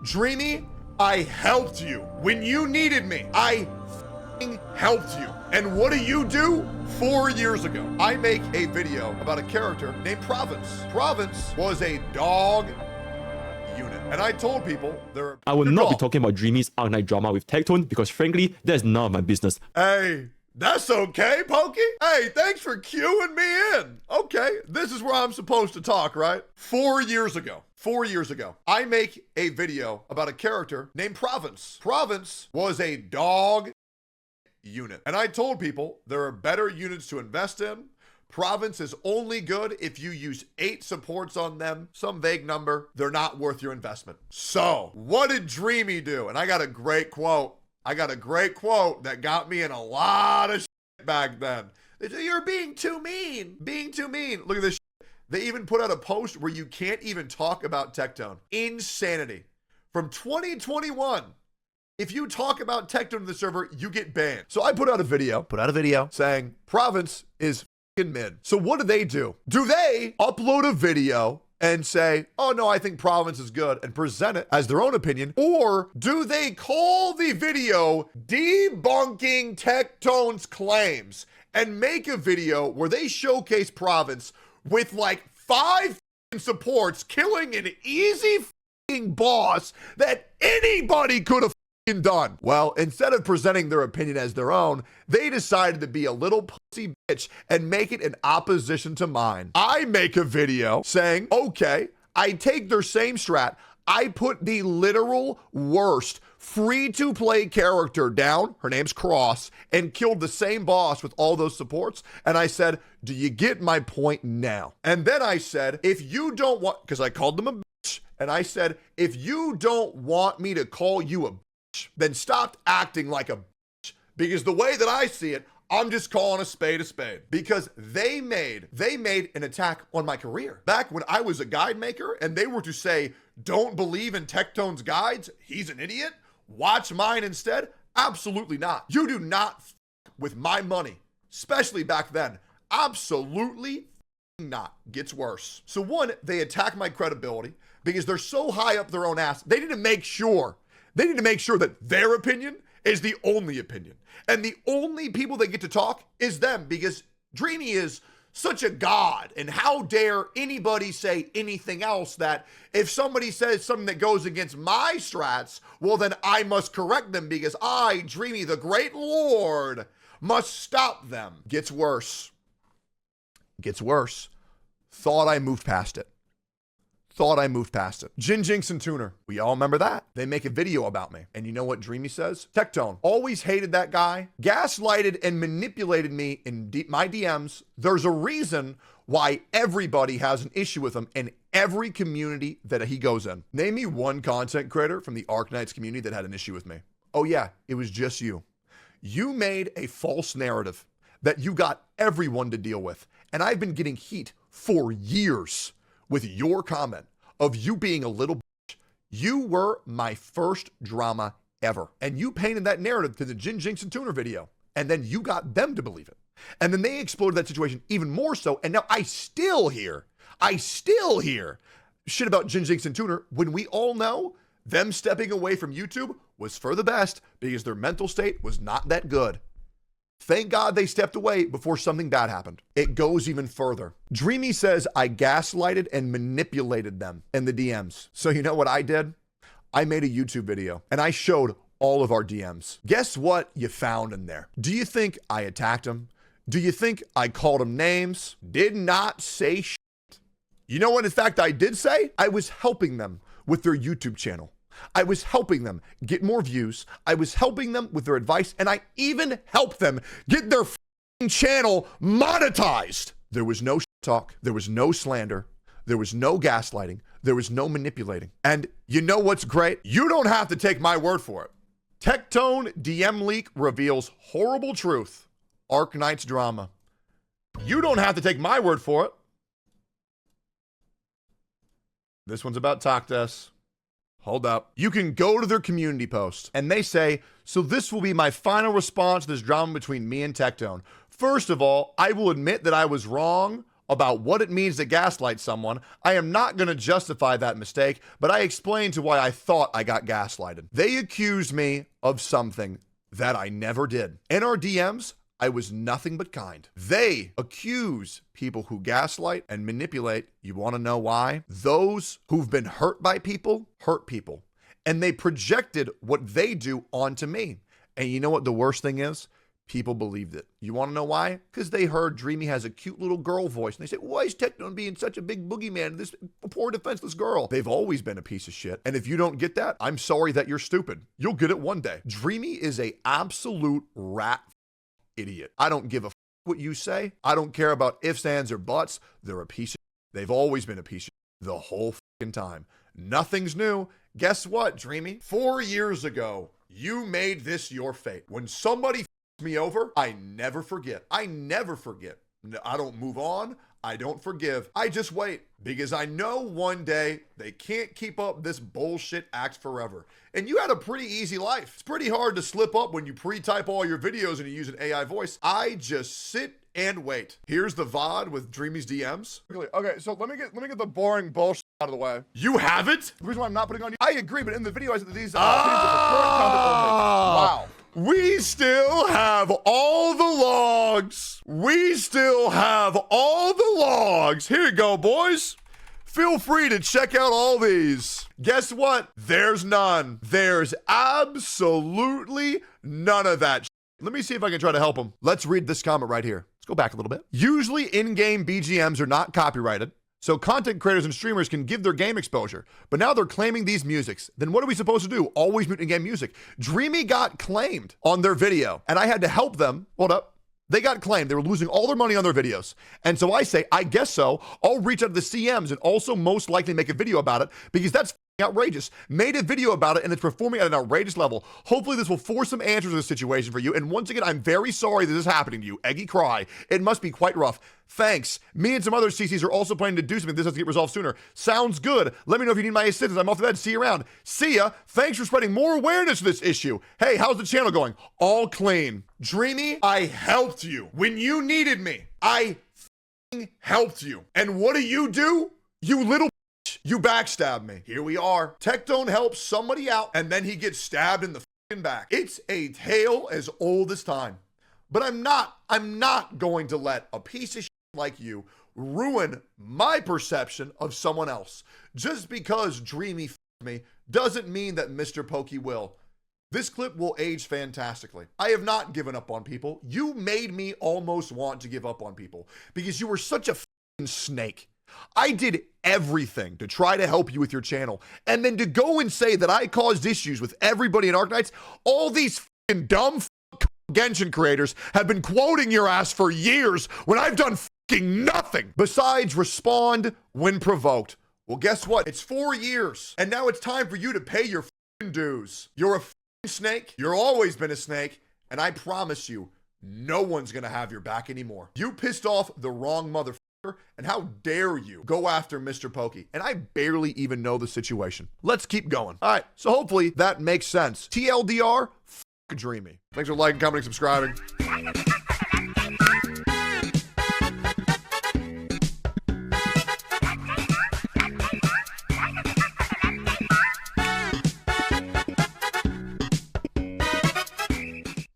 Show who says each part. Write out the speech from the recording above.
Speaker 1: Dreamy, I helped you when you needed me. I helped you. And what do? 4 years ago, I make a video about a character named Province. Province was a dog unit. And I told people
Speaker 2: I will not be talking about Dreamy's Arknight drama with Tectone because frankly, that's none of my business.
Speaker 1: Hey, that's okay, Pokey. Hey, thanks for cueing me in. Okay, this is where I'm supposed to talk, right? 4 years ago, I make a video about a character named Province. Province was a dog unit. And I told people there are better units to invest in. Province is only good if you use 8 supports on them, some vague number. They're not worth your investment. So what did Dreamy do? And I got a great quote. That got me in a lot of shit back then. They say, you're being too mean. Look at this shit. They even put out a post where you can't even talk about Tectone. Insanity. From 2021. If you talk about Tectone in the server, you get banned. So I put out a video saying Province is f***ing mid. So what do? Do they upload a video and say, oh no, I think Province is good and present it as their own opinion? Or do they call the video debunking Tectone's claims and make a video where they showcase Province with like 5 supports killing an easy boss that anybody could have done? Well, instead of presenting their opinion as their own, they decided to be a little pussy bitch and make it in opposition to mine. I make a video saying, okay, I take their same strat, I put the literal worst free-to-play character down, her name's Cross, and killed the same boss with all those supports, and I said, do you get my point now? And then I said, if you don't want, because I called them a bitch, and I said, if you don't want me to call you a then stop acting like a bitch. Because the way that I see it, I'm just calling a spade. Because they made an attack on my career. Back when I was a guide maker and they were to say, don't believe in Tectone's guides, he's an idiot, watch mine instead. Absolutely not. You do not with my money, especially back then. Absolutely not. Gets worse. So one, they attack my credibility because they're so high up their own ass. They need to make sure that their opinion is the only opinion. And the only people that get to talk is them, because Dreamy is such a god. And how dare anybody say anything else that if somebody says something that goes against my strats, well, then I must correct them because I, Dreamy, the great lord, must stop them. Gets worse. Thought I moved past it. Jin Jinx and Tuner. We all remember that. They make a video about me. And you know what Dreamy says? Tectone. Always hated that guy. Gaslighted and manipulated me in my DMs. There's a reason why everybody has an issue with him in every community that he goes in. Name me one content creator from the Arknights community that had an issue with me. Oh yeah, it was just you. You made a false narrative that you got everyone to deal with. And I've been getting heat for years with your comment of you being a little bitch. You were my first drama ever. And you painted that narrative to the Jin Jinx and Tuner video. And then you got them to believe it. And then they exploded that situation even more so. And now I still hear shit about Jin Jinx and Tuner when we all know them stepping away from YouTube was for the best because their mental state was not that good. Thank God they stepped away before something bad happened. It goes even further. Dreamy says I gaslighted and manipulated them in the DMs. So you know what I did? I made a YouTube video and I showed all of our DMs. Guess what you found in there? Do you think I attacked them? Do you think I called them names? Did not say shit. You know what in fact I did say? I was helping them with their YouTube channel. I was helping them get more views. I was helping them with their advice, and I even helped them get their channel monetized. There was no talk. There was no slander. There was no gaslighting. There was no manipulating. And you know what's great? You don't have to take my word for it. Tectone DM leak reveals horrible truth. Arknights drama. You don't have to take my word for it. This one's about Tectone. Hold up. You can go to their community post and they say, so this will be my final response to this drama between me and Tectone. First of all, I will admit that I was wrong about what it means to gaslight someone, I am not going to justify that mistake, but I explain to why I thought I got gaslighted. They accused me of something that I never did. In our DMs, I was nothing but kind. They accuse people who gaslight and manipulate. You want to know why? Those who've been hurt by people hurt people. And they projected what they do onto me. And you know what the worst thing is? People believed it. You want to know why? Because they heard Dreamy has a cute little girl voice. And they say, why is Tectone being such a big boogeyman, this poor defenseless girl? They've always been a piece of shit. And if you don't get that, I'm sorry that you're stupid. You'll get it one day. Dreamy is a absolute rat idiot. I don't give a what you say. I don't care about ifs, ands, or buts. They're a piece of shit. They've always been a piece of shit the whole fucking time. Nothing's new. Guess what, Dreamy? 4 years ago, you made this your fate. When somebody me over, I never forget. I never forget. I don't move on. I don't forgive. I just wait because I know one day they can't keep up this bullshit act forever. And you had a pretty easy life. It's pretty hard to slip up when you pre-type all your videos and you use an AI voice. I just sit and wait. Here's the VOD with Dreamy's DMs.
Speaker 3: Okay, so let me get the boring bullshit out of the way.
Speaker 1: You have it?
Speaker 3: The reason why I'm not putting on you, I agree, but in the video I said that these opinions are for current content only. Wow.
Speaker 1: We still have all the logs. We still have all the logs. Here you go, boys. Feel free to check out all these. Guess what? There's none. There's absolutely none of that. Let me see if I can try to help them. Let's read this comment right here. Let's go back a little bit. Usually in-game BGMs are not copyrighted, so content creators and streamers can give their game exposure. But now they're claiming these musics. Then what are we supposed to do? Always mute in-game music. Dreamy got claimed on their video, and I had to help them. Hold up. They got claimed. They were losing all their money on their videos. And so I say, I guess so. I'll reach out to the CMs and also most likely make a video about it because that's outrageous. Made a video about it and it's performing at an outrageous level. Hopefully this will force some answers to the situation for you. And once again, I'm very sorry this is happening to you. Eggy cry. It must be quite rough. Thanks. Me and some other CCs are also planning to do something. This has to get resolved sooner. Sounds good. Let me know if you need my assistance. I'm off the bed. See you around. See ya. Thanks for spreading more awareness to this issue. Hey, how's the channel going? All clean. Dreamy, I helped you. When you needed me, I helped you. And what do? You little you backstab me. Here we are. Tectone helps somebody out and then he gets stabbed in the back. It's a tale as old as time. But I'm not going to let a piece of shit like you ruin my perception of someone else. Just because Dreamy me doesn't mean that mrPokke will. This clip will age fantastically. I have not given up on people. You made me almost want to give up on people because you were such a snake. I did everything to try to help you with your channel. And then to go and say that I caused issues with everybody in Arknights, all these dumb Genshin creators have been quoting your ass for years when I've done nothing besides respond when provoked. Well, guess what? It's 4 years and now it's time for you to pay your dues. You're a snake. You've always been a snake. And I promise you, no one's gonna have your back anymore. You pissed off the wrong motherfucker. And how dare you go after mrPokke? And I barely even know the situation. Let's keep going. All right, so hopefully that makes sense. TLDR, Dreamy. Thanks for liking, commenting, subscribing.